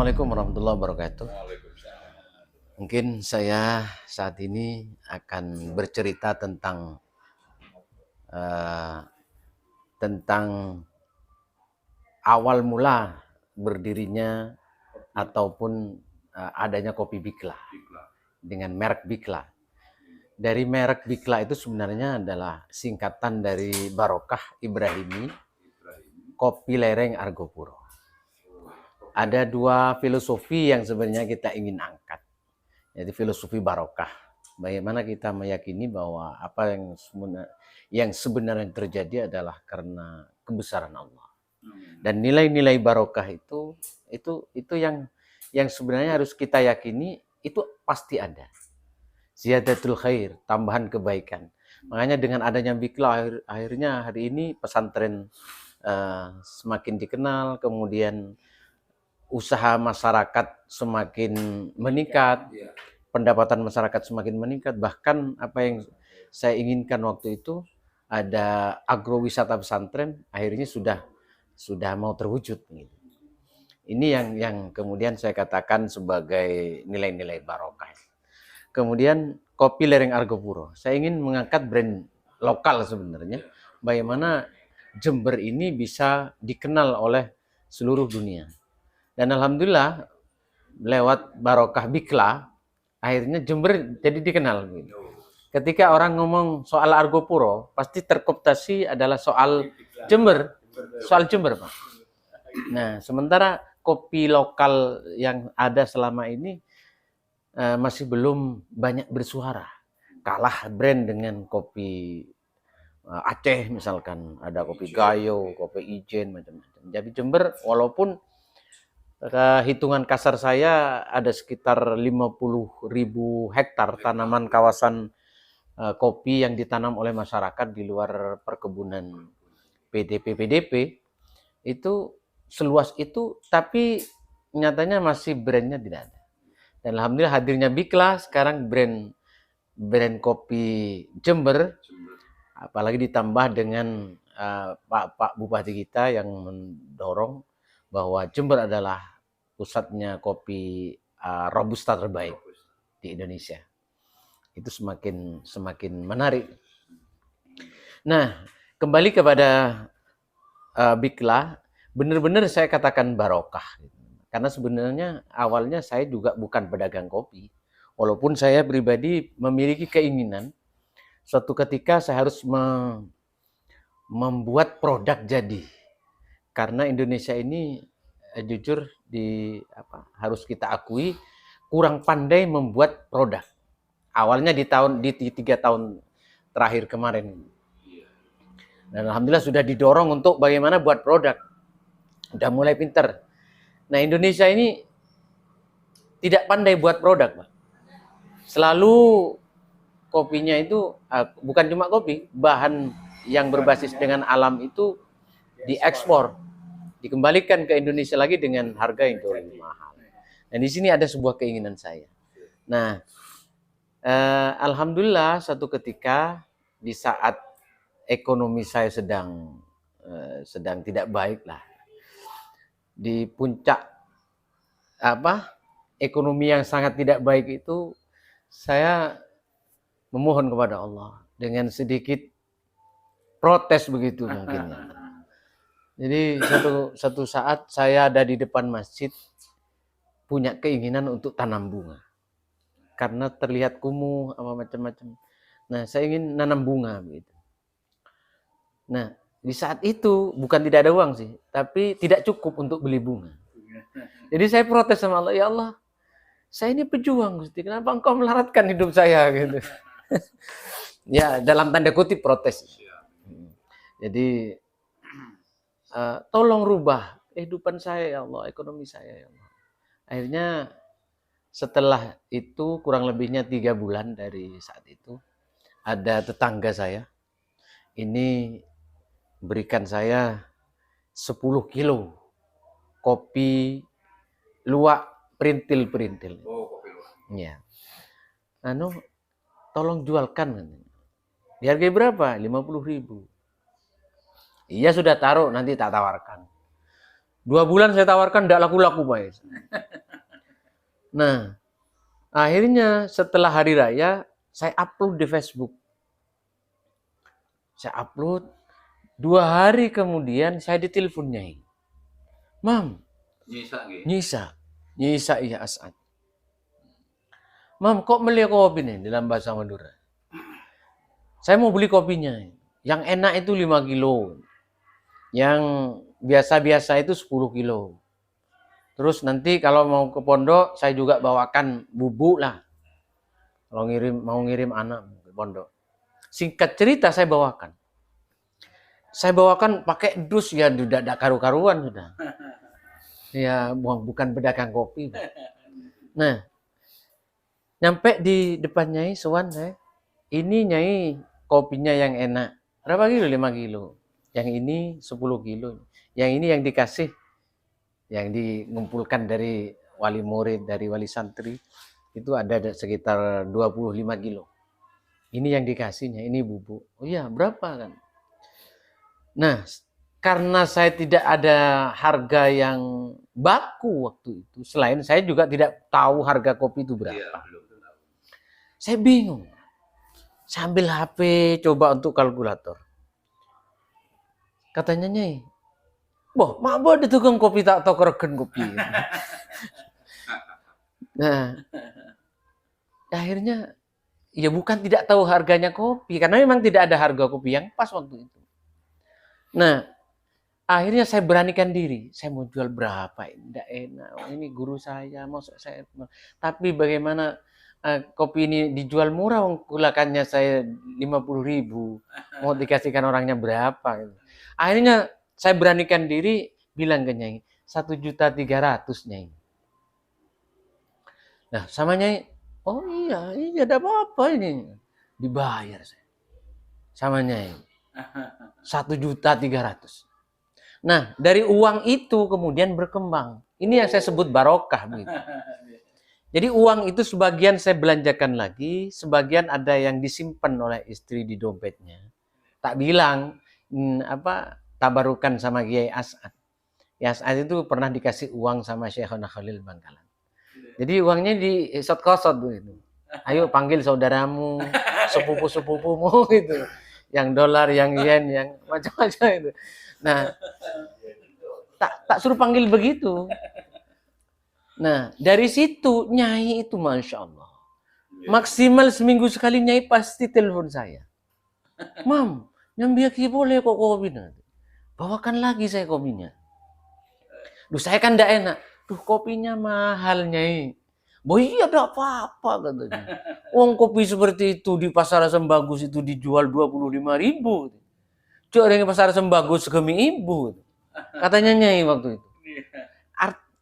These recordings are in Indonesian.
Assalamualaikum warahmatullahi wabarakatuh. Waalaikumsalam. Mungkin saya saat ini akan bercerita eh, tentang awal mula berdirinya ataupun adanya kopi Bikla dengan merek Bikla. Dari merek Bikla itu sebenarnya adalah singkatan dari Barokah Ibrahimi, Kopi Lereng Argopuro. Ada dua filosofi yang sebenarnya kita ingin angkat. Jadi filosofi barokah. Bagaimana kita meyakini bahwa apa yang sebenarnya terjadi adalah karena kebesaran Allah. Dan nilai-nilai barokah itu yang sebenarnya harus kita yakini itu pasti ada. Ziyadatul khair, tambahan kebaikan. Makanya dengan adanya Bikla akhirnya hari ini pesantren semakin dikenal, kemudian usaha masyarakat semakin meningkat, pendapatan masyarakat semakin meningkat. Bahkan apa yang saya inginkan waktu itu ada agrowisata pesantren, akhirnya sudah mau terwujud. Ini yang kemudian saya katakan sebagai nilai-nilai barokah. Kemudian kopi Lereng Argopuro, saya ingin mengangkat brand lokal sebenarnya. Bagaimana Jember ini bisa dikenal oleh seluruh dunia. Dan alhamdulillah lewat barokah Bikla akhirnya Jember jadi dikenal. Ketika orang ngomong soal Argopuro pasti terkooptasi adalah soal Jember, Pak. Nah, sementara kopi lokal yang ada selama ini masih belum banyak bersuara. Kalah brand dengan kopi Aceh misalkan, ada kopi Gayo, kopi Ijen, macam-macam. Jadi Jember walaupun hitungan kasar saya ada sekitar 50.000 hektar tanaman kawasan kopi yang ditanam oleh masyarakat di luar perkebunan PDP itu seluas itu, tapi nyatanya masih brandnya tidak ada. Dan alhamdulillah hadirnya Bikla sekarang brand kopi Jember, apalagi ditambah dengan Pak Bupati kita yang mendorong bahwa Jember adalah pusatnya kopi Robusta terbaik di Indonesia. Itu semakin menarik. Nah, kembali kepada Bikla, benar-benar saya katakan barokah. Karena sebenarnya awalnya saya juga bukan pedagang kopi. Walaupun saya pribadi memiliki keinginan suatu ketika saya harus membuat produk jadi. Karena Indonesia ini jujur harus kita akui kurang pandai membuat produk. Awalnya di 3 tahun terakhir kemarin. Dan alhamdulillah sudah didorong untuk bagaimana buat produk. Udah mulai pinter. Nah, Indonesia ini tidak pandai buat produk, Pak. Selalu kopinya itu bukan cuma kopi, bahan yang berbasis dengan alam itu diekspor, dikembalikan ke Indonesia lagi dengan harga yang jauh lebih mahal. Dan di sini ada sebuah keinginan saya. Nah, alhamdulillah satu ketika di saat ekonomi saya sedang tidak baik lah, di puncak ekonomi yang sangat tidak baik itu, saya memohon kepada Allah dengan sedikit protes begitu mungkin. Jadi satu saat saya ada di depan masjid punya keinginan untuk tanam bunga. Karena terlihat kumuh apa macam-macam. Nah, saya ingin nanam bunga begitu. Nah, di saat itu bukan tidak ada uang sih, tapi tidak cukup untuk beli bunga. Jadi saya protes sama Allah, ya Allah, saya ini pejuang, Gusti. Kenapa engkau melaratkan hidup saya gitu. Ya, dalam tanda kutip protes. Jadi tolong rubah kehidupan saya ya Allah, ekonomi saya ya Allah. Akhirnya setelah itu kurang lebihnya 3 bulan dari saat itu, ada tetangga saya ini berikan saya 10 kilo kopi luwak perintil. Oh, kopi luwak. Ya. Tolong jualkan. Dihargai berapa? 50.000. Iya sudah taruh, nanti tak tawarkan. 2 bulan saya tawarkan, tidak laku-laku Pak. Nah, akhirnya setelah hari raya, saya upload di Facebook. Saya upload, 2 hari kemudian saya ditelepon Nyai. Mam, Nyisa iya As'ad. Mam, kok beli kopi nih dalam bahasa Madura? Saya mau beli kopinya. Yang enak itu 5 kilo. Yang biasa-biasa itu 10 kilo. Terus nanti kalau mau ke pondok, saya juga bawakan bubuk lah. Kalau mau ngirim anak ke pondok. Singkat cerita saya bawakan. Saya bawakan pakai dus ya, sudah ada karu-karuan sudah. Ya, bukan pedagang kopi. Nah, nyampe di depan Nyai, sowan saya. Ini Nyai kopinya yang enak. Berapa kilo? 5 kilo. Yang ini 10 kilo. Yang ini yang dikasih, yang ngumpulkan dari wali murid, dari wali santri, itu ada sekitar 25 kilo. Ini yang dikasihnya, ini bubuk. Oh iya, berapa kan? Nah, karena saya tidak ada harga yang baku waktu itu, selain saya juga tidak tahu harga kopi itu berapa. Saya bingung. Sambil HP coba untuk kalkulator. Katanya Nyai, boh, mak boh ada tukang kopi tak tahu keregen kopi. Nah, akhirnya ya bukan tidak tahu harganya kopi, karena memang tidak ada harga kopi yang pas waktu itu. Nah, akhirnya saya beranikan diri, saya mau jual berapa? Tidak enak, ini guru saya, maksud saya. Tapi bagaimana kopi ini dijual murah, kulakannya saya 50.000, mau dikasihkan orangnya berapa? Akhirnya saya beranikan diri, bilang ke Nyai, 1.300.000 Nyai. Nah, sama Nyai, oh iya, ada apa-apa ini, dibayar saya, sama Nyai, 1.300.000. Nah, dari uang itu kemudian berkembang. Ini yang saya sebut barokah. Begitu. Jadi uang itu sebagian saya belanjakan lagi, sebagian ada yang disimpan oleh istri di dompetnya. Tak bilang tabarukan sama Kiai As'ad. Kiai As'ad itu pernah dikasih uang sama Syekhona Khalil Bangkalan. Jadi uangnya di kosot begitu. Ayo panggil saudaramu, sepupu-sepupumu gitu. Yang dolar, yang yen, yang macam-macam itu. Nah, tak suruh panggil begitu. Nah, dari situ Nyai itu Masya Allah. Maksimal seminggu sekali Nyai pasti telepon saya. Mam, nyambi boleh kok kopi nanti. Bawakan lagi saya kopinya. Duh, saya kan tidak enak. Duh, kopinya mahal Nyai. Boy, iya ada apa-apa katanya. Uang kopi seperti itu di pasar Sembagus itu dijual 25.000. Cuk, ada yang pasar Sembagus segemi ibu. Katanya Nyai waktu itu.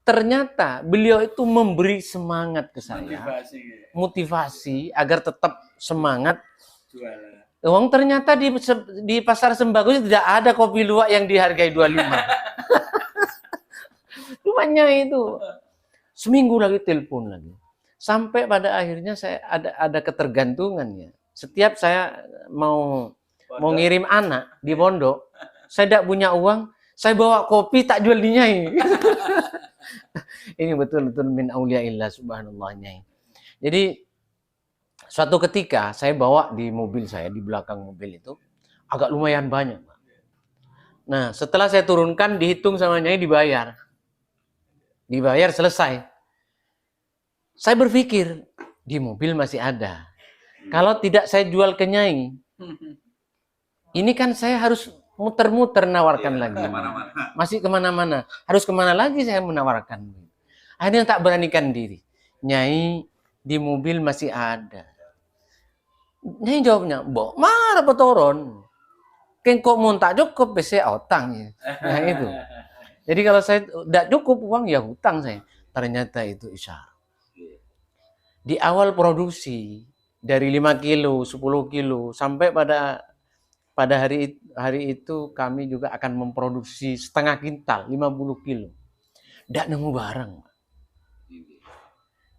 Ternyata beliau itu memberi semangat ke saya. Motivasi agar tetap semangat. Uang ternyata di pasar Sembagus tidak ada kopi luwak yang dihargai 25. Cumanya itu. Seminggu lagi telepon lagi. Sampai pada akhirnya saya ada ketergantungannya. Setiap saya mau ngirim anak di pondok, saya tidak punya uang, saya bawa kopi tak jual di Nyai. Ini betul-betul min auliaillah subhanallah Nyai. Jadi suatu ketika saya bawa di mobil saya, di belakang mobil itu agak lumayan banyak. Nah, setelah saya turunkan dihitung sama Nyai, dibayar selesai. Saya berpikir di mobil masih ada. Kalau tidak saya jual ke Nyai, ini kan saya harus muter-muter nawarkan lagi. Masih kemana-mana. Harus kemana lagi saya menawarkan. Akhirnya tak beranikan diri. Nyai, di mobil masih ada. Nyai jawabnya, Mbok, marah petoron. Kan kok mau tak cukup, saya utang. Nah itu. Jadi kalau saya tidak cukup uang, ya hutang saya. Ternyata itu isyarat. Di awal produksi, dari 5 kilo, 10 kilo, sampai pada hari itu kami juga akan memproduksi setengah kintal, 50 kilo. Tidak nemu barang.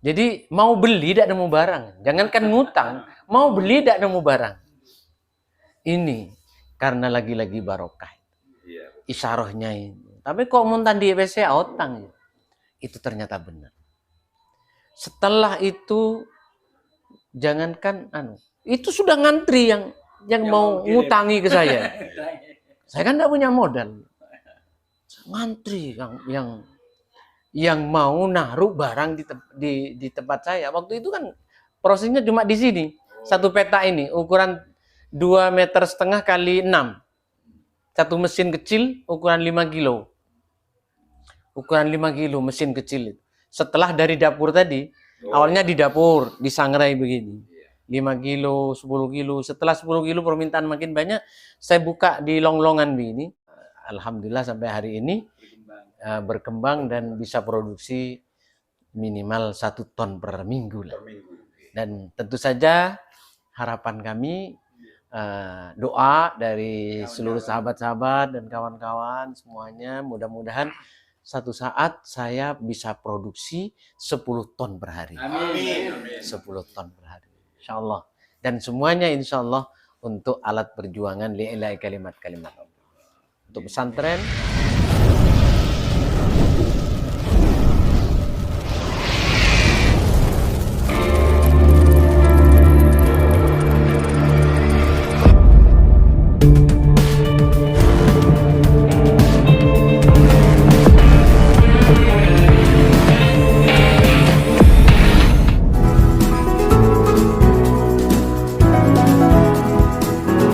Jadi mau beli tidak nemu barang. Jangankan ngutang, mau beli tidak nemu barang. Ini karena lagi-lagi barokah. Isyarahnya ini. Tapi kok muntan di EPC utang. Itu ternyata benar. Setelah itu jangankan itu sudah ngantri yang mau ngutangi ke saya. Saya kan tidak punya modal. Ngantri yang mau naruh barang di tempat saya. Waktu itu kan prosesnya cuma di sini. Satu peta ini ukuran 2,5 meter kali 6. Satu mesin kecil ukuran 5 kilo. Ukuran 5 kilo mesin kecil itu. Setelah dari dapur tadi, awalnya di dapur, disangrai begini. 5 kilo, 10 kilo. Setelah 10 kilo permintaan makin banyak, saya buka di long-longan begini. Alhamdulillah sampai hari ini berkembang dan bisa produksi minimal 1 ton per minggu lah. Dan tentu saja harapan kami doa dari seluruh sahabat-sahabat dan kawan-kawan semuanya, mudah-mudahan satu saat saya bisa produksi 10 ton per hari. Amin. 10 ton per hari. Insya Allah. Dan semuanya insya Allah untuk alat perjuangan li'ilai kalimat-kalimat Allah. Untuk pesantren,